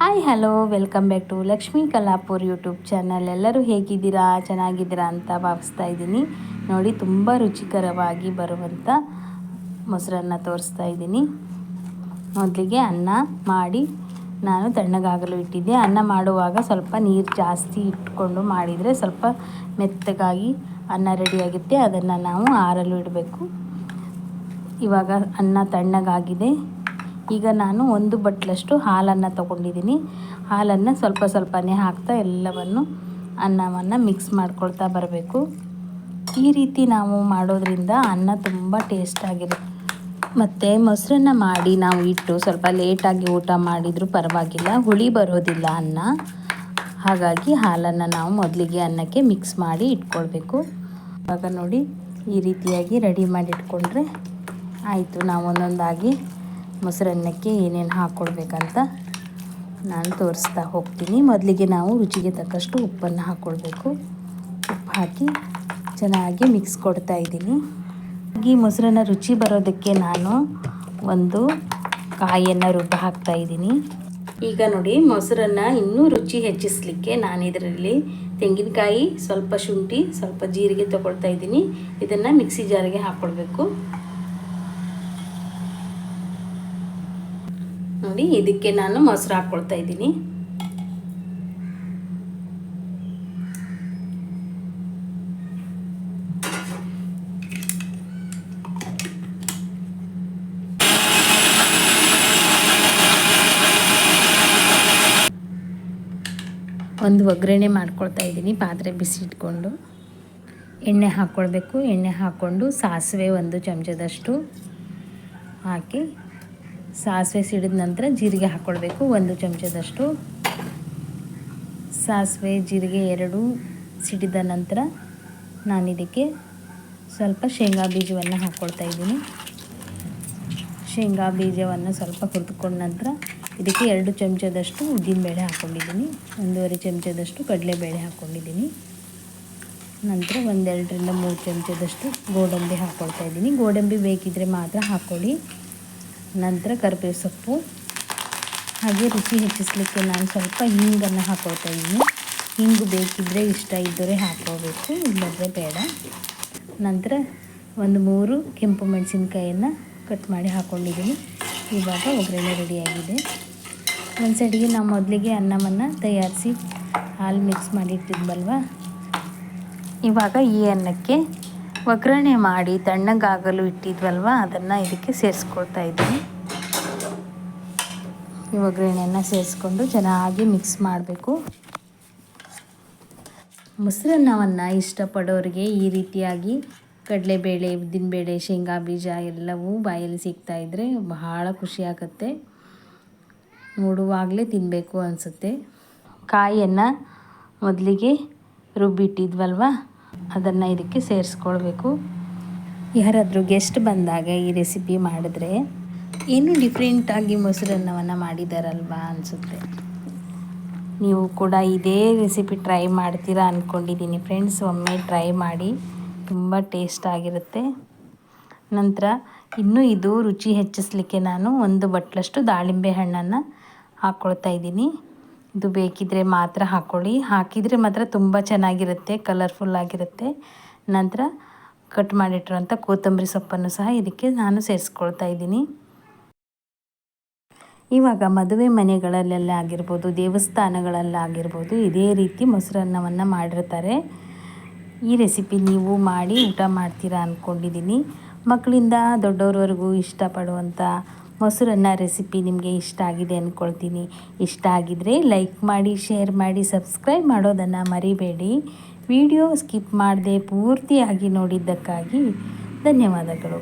Hi hello welcome back to Lakshmi Kalapur YouTube channel. ಎಲ್ಲರೂ ಹೇಗಿದ್ದೀರಾ, ಚೆನ್ನಾಗಿದ್ದೀರಾ ಅಂತ ಭಾವಿಸ್ತಾ ಇದ್ದೀನಿ. ನೋಡಿ, ತುಂಬ ರುಚಿಕರವಾಗಿ ಬರುವಂಥ ಮೊಸರನ್ನ ತೋರಿಸ್ತಾ ಇದ್ದೀನಿ. ಮೊದಲಿಗೆ ಅನ್ನ ಮಾಡಿ ನಾನು ತಣ್ಣಗಾಗಲು ಇಟ್ಟಿದ್ದೆ. ಅನ್ನ ಮಾಡುವಾಗ ಸ್ವಲ್ಪ ನೀರು ಜಾಸ್ತಿ ಇಟ್ಕೊಂಡು ಮಾಡಿದರೆ ಸ್ವಲ್ಪ ಮೆತ್ತಗಾಗಿ ಅನ್ನ ರೆಡಿಯಾಗುತ್ತೆ. ಅದನ್ನು ನಾವು ಆರಲು ಇಡಬೇಕು. ಇವಾಗ ಅನ್ನ ತಣ್ಣಗಾಗಿದೆ. ಈಗ ನಾನು 1 ಬಟ್ಲಷ್ಟು ಹಾಲನ್ನು ತೊಗೊಂಡಿದ್ದೀನಿ. ಹಾಲನ್ನು ಸ್ವಲ್ಪ ಸ್ವಲ್ಪನೇ ಹಾಕ್ತಾ ಎಲ್ಲವನ್ನು ಅನ್ನವನ್ನು ಮಿಕ್ಸ್ ಮಾಡ್ಕೊಳ್ತಾ ಬರಬೇಕು. ಈ ರೀತಿ ನಾವು ಮಾಡೋದ್ರಿಂದ ಅನ್ನ ತುಂಬ ಟೇಸ್ಟಾಗಿರುತ್ತೆ. ಮತ್ತು ಮೊಸರನ್ನ ಮಾಡಿ ನಾವು ಇಟ್ಟು ಸ್ವಲ್ಪ ಲೇಟಾಗಿ ಊಟ ಮಾಡಿದರೂ ಪರವಾಗಿಲ್ಲ, ಹುಳಿ ಬರೋದಿಲ್ಲ ಅನ್ನ. ಹಾಗಾಗಿ ಹಾಲನ್ನು ನಾವು ಮೊದಲಿಗೆ ಅನ್ನಕ್ಕೆ ಮಿಕ್ಸ್ ಮಾಡಿ ಇಟ್ಕೊಳ್ಬೇಕು. ಇವಾಗ ನೋಡಿ, ಈ ರೀತಿಯಾಗಿ ರೆಡಿ ಮಾಡಿ ಇಟ್ಕೊಂಡ್ರೆ ಆಯಿತು. ನಾವು ಒಂದೊಂದಾಗಿ ಮೊಸರನ್ನಕ್ಕೆ ಏನೇನು ಹಾಕ್ಕೊಳ್ಬೇಕಂತ ನಾನು ತೋರಿಸ್ತಾ ಹೋಗ್ತೀನಿ. ಮೊದಲಿಗೆ ನಾವು ರುಚಿಗೆ ತಕ್ಕಷ್ಟು ಉಪ್ಪನ್ನು ಹಾಕ್ಕೊಳ್ಬೇಕು. ಉಪ್ಪು ಹಾಕಿ ಚೆನ್ನಾಗಿ ಮಿಕ್ಸ್ ಕೊಡ್ತಾ ಇದ್ದೀನಿ. ಈ ಮೊಸರನ್ನ ರುಚಿ ಬರೋದಕ್ಕೆ ನಾನು ಒಂದು ಕಾಯಿಯನ್ನು ರುಬ್ಬ ಹಾಕ್ತಾ ಇದ್ದೀನಿ. ಈಗ ನೋಡಿ, ಮೊಸರನ್ನ ಇನ್ನೂ ರುಚಿ ಹೆಚ್ಚಿಸಲಿಕ್ಕೆ ನಾನು ಇದರಲ್ಲಿ ತೆಂಗಿನಕಾಯಿ, ಸ್ವಲ್ಪ ಶುಂಠಿ, ಸ್ವಲ್ಪ ಜೀರಿಗೆ ತೊಗೊಳ್ತಾ ಇದ್ದೀನಿ. ಇದನ್ನು ಮಿಕ್ಸಿ ಜಾರಿಗೆ ಹಾಕ್ಕೊಳ್ಬೇಕು. ನೋಡಿ, ಇದಕ್ಕೆ ನಾನು ಮೊಸರು ಹಾಕ್ಕೊಳ್ತಾ ಇದ್ದೀನಿ. ಒಂದು ಒಗ್ಗರಣೆ ಮಾಡ್ಕೊಳ್ತಾ ಇದ್ದೀನಿ. ಪಾತ್ರೆ ಬಿಸಿ ಇಟ್ಕೊಂಡು ಎಣ್ಣೆ ಹಾಕ್ಕೊಳ್ಬೇಕು. ಎಣ್ಣೆ ಹಾಕ್ಕೊಂಡು ಸಾಸಿವೆ 1 ಚಮಚದಷ್ಟು ಹಾಕಿ, ಸಾಸಿವೆ ಸಿಡಿದ ನಂತರ ಜೀರಿಗೆ ಹಾಕ್ಕೊಳ್ಬೇಕು 1 ಚಮಚದಷ್ಟು. ಸಾಸಿವೆ ಜೀರಿಗೆ 2 ಸಿಡಿದ ನಂತರ ನಾನು ಇದಕ್ಕೆ ಸ್ವಲ್ಪ ಶೇಂಗಾ ಬೀಜವನ್ನು ಹಾಕ್ಕೊಳ್ತಾ ಇದ್ದೀನಿ. ಶೇಂಗಾ ಬೀಜವನ್ನು ಸ್ವಲ್ಪ ಹುರಿದುಕೊಂಡ ನಂತರ ಇದಕ್ಕೆ 2 ಚಮಚದಷ್ಟು ಉದ್ದಿನಬೇಳೆ ಹಾಕ್ಕೊಂಡಿದ್ದೀನಿ. 1.5 ಚಮಚದಷ್ಟು ಕಡಲೆಬೇಳೆ ಹಾಕ್ಕೊಂಡಿದ್ದೀನಿ. ನಂತರ 2ರಿಂದ 3 ಚಮಚದಷ್ಟು ಗೋಡಂಬಿ ಹಾಕ್ಕೊಳ್ತಾ ಇದ್ದೀನಿ. ಗೋಡಂಬಿ ಬೇಕಿದ್ದರೆ ಮಾತ್ರ ಹಾಕ್ಕೊಳ್ಳಿ. ನಂತರ ಕರಿಬೇವು ಸೊಪ್ಪು, ಹಾಗೆ ರುಚಿ ಹೆಚ್ಚಿಸಲಿಕ್ಕೆ ನಾನು ಸ್ವಲ್ಪ ಹಿಂಗನ್ನು ಹಾಕ್ಕೊಳ್ತಾ ಇದ್ದೀನಿ. ಹಿಂಗು ಬೇಕಿದ್ದರೆ ಇಷ್ಟ ಇದ್ದರೆ ಹಾಕ್ಕೋಬೇಕು, ಇಲ್ಲದ್ರೆ ಬೇಡ. ನಂತರ 3 ಕೆಂಪು ಮೆಣಸಿನ್ಕಾಯನ್ನು ಕಟ್ ಮಾಡಿ ಹಾಕ್ಕೊಂಡಿದ್ದೀನಿ. ಇವಾಗ ಒಗ್ಗರಣೆ ರೆಡಿಯಾಗಿದೆ. ಒಂದು ಸೈಡಿಗೆ ನಾವು ಮೊದಲಿಗೆ ಅನ್ನವನ್ನು ತಯಾರಿಸಿ ಹಾಲು ಮಿಕ್ಸ್ ಮಾಡಿ ಇಟ್ಟಿದ್ವಲ್ವ, ಇವಾಗ ಈ ಅನ್ನಕ್ಕೆ ಒಗ್ಗರಣೆ ಮಾಡಿ ತಣ್ಣಗಾಗಲು ಇಟ್ಟಿದ್ವಲ್ವ, ಅದನ್ನು ಇದಕ್ಕೆ ಸೇರಿಸ್ಕೊಳ್ತಾ ಇದ್ದೀನಿ. ಈ ಒಗ್ಗರಣೆಯನ್ನು ಸೇರಿಸ್ಕೊಂಡು ಚೆನ್ನಾಗಿ ಮಿಕ್ಸ್ ಮಾಡಬೇಕು. ಮೊಸರನ್ನವನ್ನು ಇಷ್ಟಪಡೋರಿಗೆ ಈ ರೀತಿಯಾಗಿ ಕಡಲೆಬೇಳೆ, ಉದ್ದಿನಬೇಳೆ, ಶೇಂಗಾ ಬೀಜ ಎಲ್ಲವೂ ಬಾಯಲ್ಲಿ ಸಿಗ್ತಾಯಿದ್ರೆ ಬಹಳ ಖುಷಿಯಾಗುತ್ತೆ. ನೋಡುವಾಗಲೇ ತಿನ್ನಬೇಕು ಅನಿಸುತ್ತೆ. ಕಾಯಿಯನ್ನು ಮೊದಲಿಗೆ ರುಬ್ಬಿಟ್ಟಿದ್ವಲ್ವ, ಅದನ್ನು ಇದಕ್ಕೆ ಸೇರಿಸ್ಕೊಳ್ಬೇಕು. ಯಾರಾದರೂ ಗೆಸ್ಟ್ ಬಂದಾಗ ಈ ರೆಸಿಪಿ ಮಾಡಿದ್ರೆ ಏನೂ ಡಿಫ್ರೆಂಟಾಗಿ ಮೊಸರನ್ನವನ್ನು ಮಾಡಿದಾರಲ್ವ ಅನಿಸುತ್ತೆ. ನೀವು ಕೂಡ ಇದೇ ರೆಸಿಪಿ ಟ್ರೈ ಮಾಡ್ತೀರಾ ಅಂದ್ಕೊಂಡಿದ್ದೀನಿ ಫ್ರೆಂಡ್ಸ್. ಒಮ್ಮೆ ಟ್ರೈ ಮಾಡಿ, ತುಂಬ ಟೇಸ್ಟ್ ಆಗಿರುತ್ತೆ. ನಂತರ ಇನ್ನೂ ಇದು ರುಚಿ ಹೆಚ್ಚಿಸಲಿಕ್ಕೆ ನಾನು 1 ಬಟ್ಲಷ್ಟು ದಾಳಿಂಬೆ ಹಣ್ಣನ್ನು ಹಾಕ್ಕೊಳ್ತಾ ಇದ್ದೀನಿ. ಇದು ಬೇಕಿದ್ದರೆ ಮಾತ್ರ ಹಾಕ್ಕೊಳ್ಳಿ. ಹಾಕಿದರೆ ಮಾತ್ರ ತುಂಬ ಚೆನ್ನಾಗಿರುತ್ತೆ, ಕಲರ್ಫುಲ್ಲಾಗಿರುತ್ತೆ. ನಂತರ ಕಟ್ ಮಾಡಿಟ್ಟಿರೋಂಥ ಕೊತ್ತಂಬರಿ ಸೊಪ್ಪನ್ನು ಸಹ ಇದಕ್ಕೆ ನಾನು ಸೇರಿಸ್ಕೊಳ್ತಾ ಇದ್ದೀನಿ. ಇವಾಗ ಮದುವೆ ಮನೆಗಳಲ್ಲೆಲ್ಲ ಆಗಿರ್ಬೋದು, ದೇವಸ್ಥಾನಗಳಲ್ಲಾಗಿರ್ಬೋದು, ಇದೇ ರೀತಿ ಮೊಸರನ್ನವನ್ನು ಮಾಡಿರ್ತಾರೆ. ಈ ರೆಸಿಪಿ ನೀವು ಮಾಡಿ ಊಟ ಮಾಡ್ತೀರಾ ಅಂದ್ಕೊಂಡಿದ್ದೀನಿ. ಮಕ್ಕಳಿಂದ ದೊಡ್ಡವ್ರವರೆಗೂ ಇಷ್ಟಪಡುವಂಥ ಮೊಸರನ್ನ ರೆಸಿಪಿ ನಿಮಗೆ ಇಷ್ಟ ಆಗಿದೆ ಅಂದ್ಕೊಳ್ತೀನಿ. ಇಷ್ಟ ಆಗಿದ್ದರೆ ಲೈಕ್ ಮಾಡಿ, ಶೇರ್ ಮಾಡಿ, ಸಬ್ಸ್ಕ್ರೈಬ್ ಮಾಡೋದನ್ನು ಮರಿಬೇಡಿ. ವಿಡಿಯೋ ಸ್ಕಿಪ್ ಮಾಡದೆ ಪೂರ್ತಿಯಾಗಿ ನೋಡಿದ್ದಕ್ಕಾಗಿ ಧನ್ಯವಾದಗಳು.